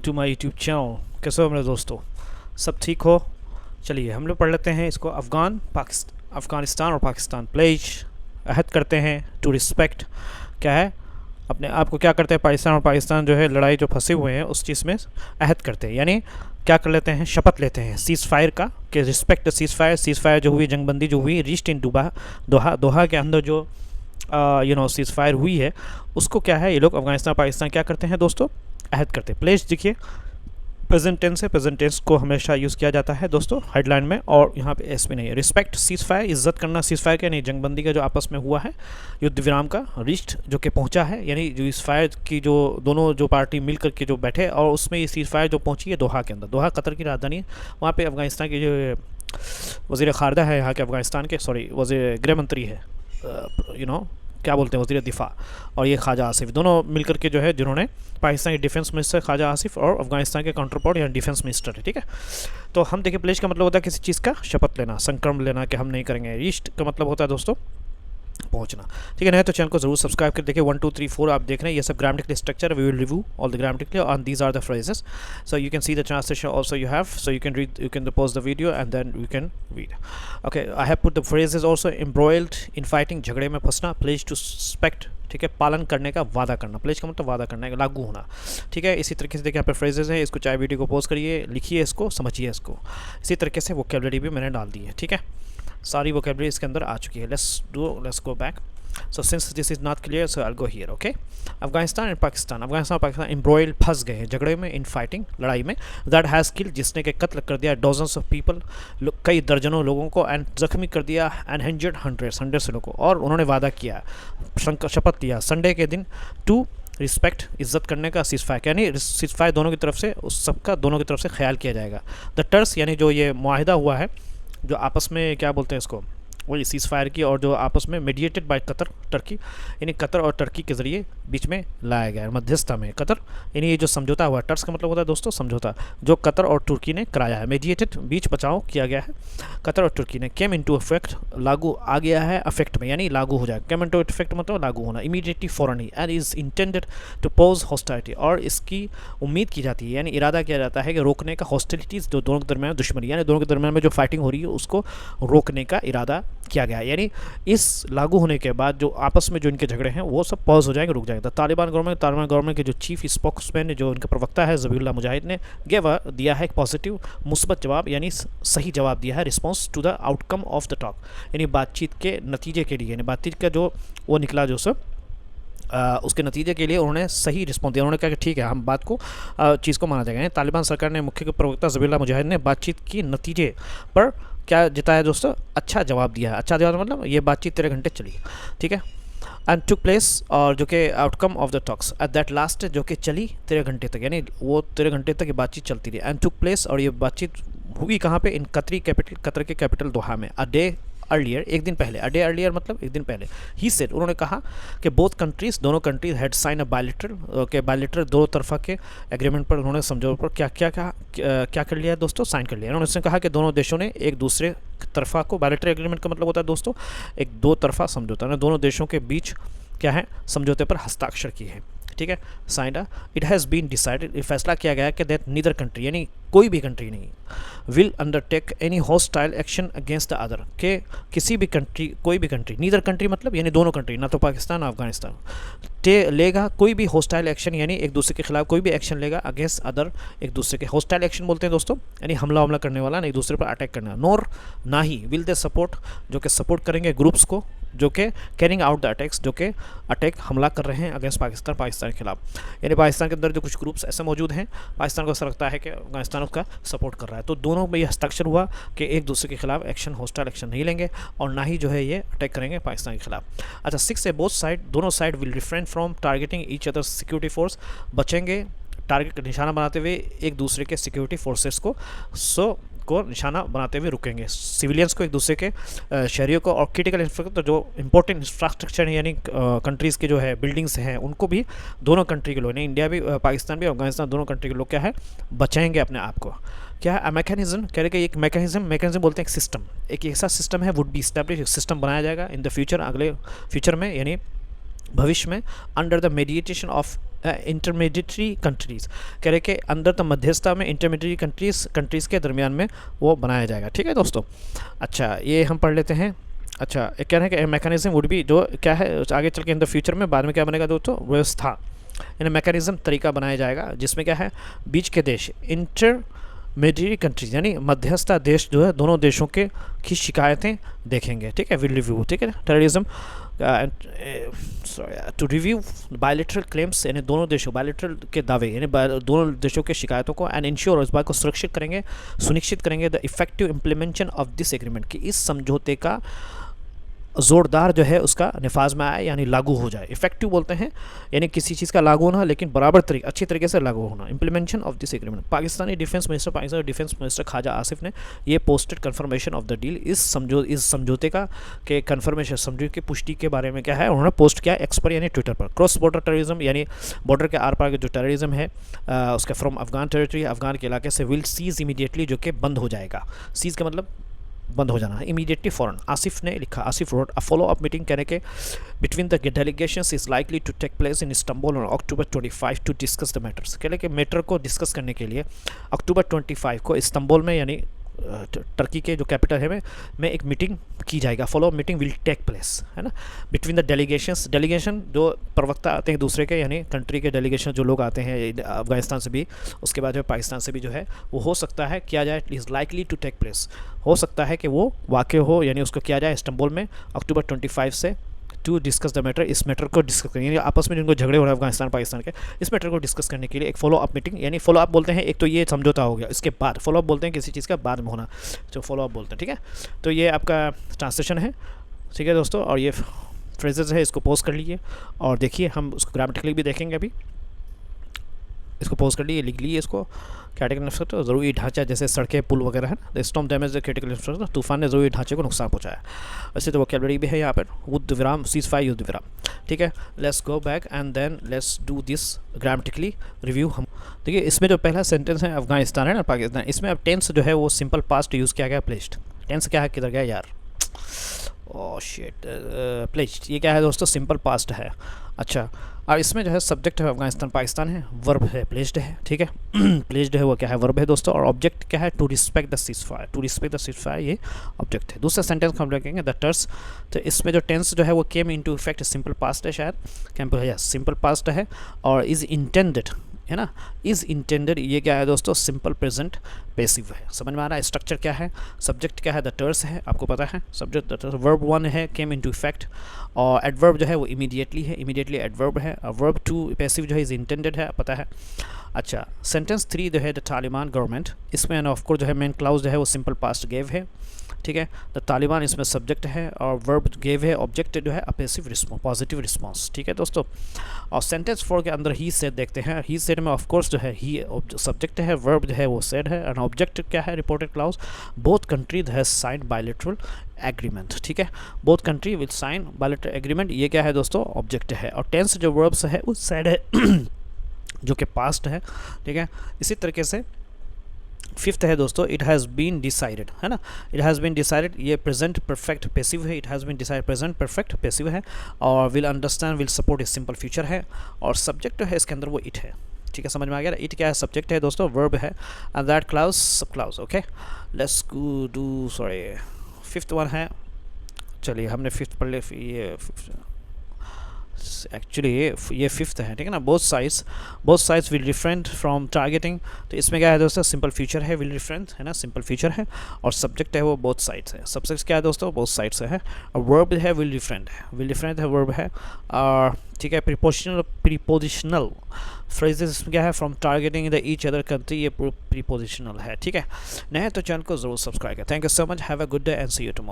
To my YouTube channel. कैसे हो मेरे दोस्तों, सब ठीक हो? चलिए हम लोग पढ़ लेते हैं इसको। अफ़गानिस्तान और पाकिस्तान प्लेज अहद करते हैं टू रिस्पेक्ट, क्या है, अपने आप को क्या करते हैं, पाकिस्तान और पाकिस्तान जो है लड़ाई जो फंसे हुए हैं उस चीज़ में अहद करते हैं, यानी क्या कर लेते हैं, शपथ लेते हैं सीज़ फायर का, कि रिस्पेक्ट सीज़ फायर जो हुई, जंगबंदी जो हुई, रीच्ड इन दोहा के अंदर जो सीज़ फायर हुई है, उसको क्या है ये लोग अफगानिस्तान पाकिस्तान क्या करते हैं दोस्तों, अहद करते हैं। प्लेज देखिए प्रेजेंट टेंस है, प्रेजेंट टेंस को हमेशा यूज़ किया जाता है दोस्तों हेडलाइन में, और यहाँ पे एस भी नहीं है। रिस्पेक्ट सीज़ फायर, इज्जत करना सीज़ फायर का, नहीं जंगबंदी का जो आपस में हुआ है, युद्ध विराम का, रिस्ट जो कि पहुँचा है, यानी जो इस फायर की जो दोनों जो पार्टी मिल करके जो बैठे, और उसमें ये सीज़ फायर जो पहुँची है दोहा के अंदर। दोहा कतर की राजधानी है, वहाँ पर अफगानिस्तान के जो वज़ीर ख़ारजा है यहाँ के, अफगानिस्तान के वज़ीर गृह मंत्री है, क्या बोलते हैं, वज़ीर दिफा, और ये ख्वाजा आसिफ, दोनों मिलकर के जो है, जिन्होंने पाकिस्तान के डिफेंस मिनिस्टर ख्वाजा आसिफ और अफगानिस्तान के काउंटर पार्ट या डिफेंस मिनिस्टर है, ठीक है। तो हम देखिए प्लेज का मतलब होता है किसी चीज़ का शपथ लेना, संकल्प लेना कि हम नहीं करेंगे। रीस्ट का मतलब होता है दोस्तों पहुंचना, ठीक है। नहीं तो चैनल को जरूर सब्सक्राइब कर देखिए। 1 2 3 4 आप देख रहे हैं, ये सब grammatical structure, we will review all the grammatical and these are the phrases, so you can see the translation also you have, so you can read, you can pause the video and then you can read. Okay, I have put the phrases also. Embroiled in fighting, झगड़े में फंसना। Pledge to respect, ठीक है, पालन करने का वादा करना। प्लेज का मतलब वादा करना है, लागू होना, ठीक है। इसी तरीके से देखिए यहाँ पे फ्रेजेस हैं, इसको चाहे वीडियो को पॉज करिए, लिखिए इसको, समझिए इसको। इसी तरीके से वोकैबुलरी भी मैंने डाल दी है, ठीक है, सारी वोकैबुलरी इसके अंदर आ चुकी है। Let's go back. So since this is not clear, so I'll go here, okay? Afghanistan और पाकिस्तान एम्ब्रॉयल फंस गए हैं झगड़े में, इन फाइटिंग, लड़ाई में, दैट हैज़ किल्ड, जिसने के कत्ल कर दिया, डॉजन्स ऑफ पीपल, कई दर्जनों लोगों को, एंड जख्मी कर दिया, एंड इंजर्ड हंड्रेड्स से लोगों को। और उन्होंने वादा किया, शपथ लिया संडे के दिन, टू रिस्पेक्ट, इज्जत करने का, सीज़ फायर, यानी सीज़ फायर दोनों की तरफ से, उस सबका दोनों की तरफ से ख्याल किया जाएगा। द टर्स, यानी जो ये मुआहिदा हुआ है, जो आपस में क्या बोलते हैं इसको, वही सीज़ फायर की, और जो आपस में मीडिएटेड बाय कतर, टर्की, यानी कतर और टर्की के ज़रिए बीच में लाया गया है, मध्यस्थता में कतर, यानी ये जो समझौता हुआ, टर्स का मतलब होता है दोस्तों समझौता, जो कतर और तुर्की ने कराया है, मीडिएटेड, बीच बचाव किया गया है कतर और तुर्की ने। केम इनटू इफेक्ट, लागू आ गया है अफेक्ट में, यानी लागू हो जाएगा। केम इनटू इफेक्ट मतलब लागू होना, इमीडिएटली फौरन, and is intended to pose hostility, और इसकी उम्मीद की जाती है, यानी इरादा किया जाता है कि रोकने का, हॉस्टिलिटीज़ जो दोनों के दरमियान दुश्मनी, यानी दोनों के दरमियान में जो फाइटिंग हो रही है उसको रोकने का इरादा किया गया, यानी इस लागू होने के बाद जो आपस में जो इनके झगड़े हैं वो सब पॉज हो जाएंगे, रुक जाएगा। तालिबान गवर्नमेंट के जो चीफ स्पोक्समैन, जो इनका प्रवक्ता है ज़बीहुल्लाह मुजाहिद ने दिया है एक पॉजिटिव, मुस्बत जवाब, यानी सही जवाब दिया है, response to the outcome of the talk, यानी बातचीत के नतीजे के लिए, यानी बातचीत का जो वो निकला जो सब उसके नतीजे के लिए उन्होंने सही रिस्पॉन्स दिया। उन्होंने कहा कि ठीक है, हम बात को चीज़ को माना जाएगा। तालिबान सरकार ने मुख्य प्रवक्ता ज़बीहुल्लाह मुजाहिद ने बातचीत की नतीजे पर क्या जताया दोस्तों, अच्छा जवाब दिया है। अच्छा जवाब मतलब ये बातचीत 13 घंटे चली, ठीक है, एंड टुक प्लेस, और जो कि outcome of the talks at that last, जो कि चली 13 घंटे तक, यानी वो 13 घंटे तक ये बातचीत चलती रही। एंड टुक प्लेस, और ये बातचीत हुई कहाँ पे, इन कतर के कैपिटल दोहा में, अ डे अर्लियर, एक दिन पहले, अ डे अर्लियर मतलब एक दिन पहले। ही सेड, उन्होंने कहा कि बोथ कंट्रीज़, दोनों countries had sign a bilateral, दो तरफा के एग्रीमेंट पर, उन्होंने समझौते पर क्या कर लिया है दोस्तों, साइन कर लिया। उन्होंने कहा कि दोनों देशों ने एक दूसरे तरफा को, बायलैटरल एग्रीमेंट का मतलब होता है दोस्तों एक दो तरफा समझौता, दोनों देशों के बीच क्या है, समझौते पर हस्ताक्षर किए हैं, ठीक है, signed. It has been decided, फैसला किया गया कि दैट नीदर कंट्री, यानी कोई भी कंट्री नहीं, will undertake any hostile action against the other, के किसी भी कंट्री, कोई भी कंट्री, नीदर कंट्री मतलब यानी दोनों कंट्री, ना तो पाकिस्तान ना अफगानिस्तान, लेगा कोई भी हॉस्टाइल एक्शन, यानी एक दूसरे के खिलाफ कोई भी एक्शन लेगा, अगेंस्ट अदर, एक दूसरे के, हॉस्टाइल एक्शन बोलते हैं दोस्तों, यानी हमला करने वाला, एक दूसरे पर अटैक करना। नोर, ना ही, विल दे सपोर्ट, जो कि सपोर्ट करेंगे ग्रुप्स को, जो कि कैरिंग आउट द अटैक्स, जो कि अटैक, हमला कर रहे हैं अगेंस्ट पाकिस्तान के खिलाफ, यानी पाकिस्तान के अंदर जो कुछ ग्रुप्स ऐसे मौजूद हैं, पाकिस्तान को ऐसा लगता है कि अफगानिस्तान उसका सपोर्ट कर रहा है, तो दोनों में ये हस्ताक्षर हुआ कि एक दूसरे के खिलाफ एक्शन, हॉस्टाइल एक्शन नहीं लेंगे, और ना ही जो है ये अटैक करेंगे पाकिस्तान के खिलाफ। अच्छा, 6 है, बोथ साइड, दोनों side will refrain from targeting each other security force, बचेंगे टारगेट निशाना बनाते हुए एक दूसरे के सिक्योरिटी फोर्सेस को निशाना बनाते हुए रुकेंगे, सिविलियंस को, एक दूसरे के शहरियों को, और क्रिटिकल इंफ्रास्ट्रक्चर, जो इंपॉर्टेंट इंफ्रास्ट्रक्चर है, यानी कंट्रीज़ के जो है बिल्डिंग्स हैं, उनको भी दोनों कंट्री के लोग, इंडिया भी, पाकिस्तान भी, अफगानिस्तान, दोनों कंट्री के लोग क्या है, बचाएंगे अपने आप को। क्या है, मैकेनिज्म, कह रहे कि एक मैकेनिज्म बोलते हैं एक सिस्टम, एक ऐसा सिस्टम है, वुड बी इस्टेब्लिश, एक सिस्टम बनाया जाएगा इन द फ्यूचर, अगले फ्यूचर में, यानी भविष्य में under the मेडिएशन of intermediary countries, कह रहे कि अंदर द मध्यस्थता में इंटरमीडिएटरी कंट्रीज़ के दरमियान में वो बनाया जाएगा। ठीक है दोस्तों, अच्छा ये हम पढ़ लेते हैं। अच्छा ये कह रहे हैं कि मैकेनिज्म वुड बी, जो क्या है आगे चल के इन द फ्यूचर में बाद में क्या बनेगा दोस्तों, व्यवस्था यानी मैकेनिज्म तरीका बनाया जाएगा जिसमें क्या है बीच के देश इंटरमीडिएटरी कंट्रीज यानी मध्यस्थता देश जो है दोनों देशों के की शिकायतें देखेंगे। ठीक है, विल रिव्यू, ठीक है, terrorism to review bilateral claims यानी दोनों देशों बायलैटरल के दावे यानी दोनों देशों के शिकायतों को एंड इंश्योर इस बात को सुरक्षित करेंगे सुनिश्चित करेंगे the effective implementation of this agreement कि इस समझौते का ज़ोरदार जो है उसका नफाज में आए यानी लागू हो जाए। इफेक्टिव बोलते हैं यानी किसी चीज़ का लागू होना लेकिन बराबर अच्छी तरीके से लागू होना। Implementation of this agreement, Pakistani defence minister Khawaja Asif ने ये posted confirmation of the deal, इस समझौते का के कन्फर्मेशन समझौते की पुष्टि के बारे में क्या है उन्होंने पोस्ट किया एक्स पर यानी ट्विटर पर। क्रॉस बॉर्डर टेररिज्म यानी बॉर्डर के आर पार के जो टेररिज्म है उसका फ्रॉम अफगान टेरिटरी अफगान के इलाके से विल सीज इमीडिएटली, जो कि बंद हो जाएगा। सीज का मतलब बंद हो जाना है, इमीडिएटली फ़ौरन। आसिफ ने लिखा, Asif wrote a follow up meeting कहने के between the delegations is likely to take place in Istanbul on October 25 to discuss the matters. कहने के मैटर को डिस्कस करने के लिए अक्टूबर 25 को इस्तांबुल में यानी टर्की के जो कैपिटल है में एक मीटिंग की जाएगा। Follow meeting will take place, है ना, बिटवीन द डेलीगेशंस, डेलीगेशन जो प्रवक्ता आते हैं दूसरे के यानी कंट्री के डेलीगेशन जो लोग आते हैं अफगानिस्तान से भी उसके बाद जो पाकिस्तान से भी जो है वो हो सकता है किया जाए, is likely to take place, हो सकता है कि वो वाक़ हो यानी उसको किया जाए इस्तांबुल में अक्टूबर 25 से टू डिस्कस द मैटर, इस मैटर को डिस्कस करेंगे आपस में जिनको झगड़े हो रहे हैं अफगानिस्तान पाकिस्तान के, इस मैटर को डिस्कस करने के लिए एक फॉलो अप मीटिंग यानी फॉलो अप बोलते हैं एक तो ये समझौता हो गया इसके बाद फॉलो अप बोलते हैं किसी चीज़ का बाद में होना, जो फॉलो अप बोलते हैं। ठीक है, तो ये आपका ट्रांसलेशन है। ठीक है दोस्तों, और ये फ्रेजेस है इसको पोस्ट कर लीजिए और देखिए हम उसको ग्रामेटिकली भी देखेंगे। अभी इसको पोस्ट कर लिए लिख लिए इसको क्रिटिकल इंफ्रास्ट्रक्चर ज़रूरी ढांचा जैसे सड़कें पुल वगैरह है ना, स्टॉर्म डैमेज क्रिटिकल इंफ्रास्ट्रक्चर, तूफान ने ज़रूरी ढांचे को नुकसान पहुंचाया। वैसे तो वोकैबुलरी भी है यहाँ पर, युद्ध विराम सीज फायर युद्ध विराम। ठीक है, let's go back and then let's do this grammatically review. हम देखिए इसमें जो पहला सेंटेंस है अफगानिस्तान है ना पाकिस्तान, इसमें अब टेंस जो है वो सिंपल पास्ट यूज़ किया गया, प्लेस्ड। टेंस क्या है किधर गया यार, ओह शिट, प्लेस्ड ये क्या है दोस्तों, सिंपल पास्ट है। अच्छा, और इसमें जो है सब्जेक्ट है अफगानिस्तान पाकिस्तान है, वर्ब है प्लेस्ड है। ठीक है, प्लेस्ड है वो क्या है वर्ब है दोस्तों, और ऑब्जेक्ट क्या है to respect the ceasefire, to respect the ceasefire ये ऑब्जेक्ट है। दूसरा सेंटेंस हम रखेंगे द टर्स, तो इसमें जो टेंस जो है वो came into effect simple past है, शायद कैंपल है सिंपल पास्ट है, और इज़ इंटेंडेड है ना, इज़ इंटेंडेड ये क्या है दोस्तों सिंपल प्रेजेंट पैसिव है। समझ में आ रहा है, स्ट्रक्चर क्या है, सब्जेक्ट क्या है द टर्स है आपको पता है, सब्जेक्ट द टर्स, वर्ब 1 है केम इनटू इफेक्ट, और एडवर्ब जो है वो इमीडिएटली है, इमीडिएटली एडवर्ब है, और वर्ब 2 पैसिव जो है इज़ इंटेंडेड है पता है। अच्छा, सेंटेंस 3 जो है द तालिबान गवर्नमेंट, इसमें ऑफकोर्स जो है मेन क्लाउज जो है वो सिंपल पास्ट गेव है। ठीक है, द तालिबान इसमें सब्जेक्ट है और वर्ब गेव है, ऑब्जेक्ट जो है पैसिव रिस्पॉन्स पॉजिटिव रिस्पॉन्स। ठीक है दोस्तों, और सेंटेंस 4 के अंदर ही सेड देखते हैं, ही सेड में ऑफकोर्स जो है ही सब्जेक्ट है, वर्ब जो है वो सेड है, एंड ऑब्जेक्ट क्या है reported clause, both countries has signed bilateral agreement. ठीक है, both country will sign bilateral agreement, ये क्या है दोस्तों ऑब्जेक्ट है, और टेंस जो वर्ब्स है वो सेड है जो कि पास्ट है। ठीक है, इसी तरीके से फिफ्थ है दोस्तों इट हैज़ बीन डिसाइडेड, है ना, इट हैज़ बीन डिसाइडेड ये प्रेजेंट परफेक्ट पैसिव है, it has been decided present perfect passive है, और विल अंडरस्टैंड विल सपोर्ट इस सिंपल फ्यूचर है, और सब्जेक्ट है इसके अंदर वो इट है। ठीक है, समझ में आ गया, इट क्या है सब्जेक्ट है दोस्तों, वर्ब है, and that clause sub clause. Okay, let's go do sorry fifth one है, चलिए हमने फिफ्थ पढ़ लिया, ये एक्चुअली ये फिफ्थ है। ठीक है ना, both sides will refrain from targeting, तो इसमें क्या है दोस्तों सिंपल फ्यूचर है, विल रिफ्रेन है ना सिंपल फ्यूचर है, और सब्जेक्ट है वो बोथ साइड्स है, सब्जेक्ट क्या है दोस्तों बोथ साइड्स है, और वर्ब है विल डिफरेंट है वर्ब है, और ठीक है प्रीपोजिशनल फ्रेजेस इसमें क्या है from targeting the each other country, ये प्रीपोजिशनल है। ठीक है, नहीं तो चैनल को जरूर सब्सक्राइब करें। Thank you so much, have a good day and see you tomorrow.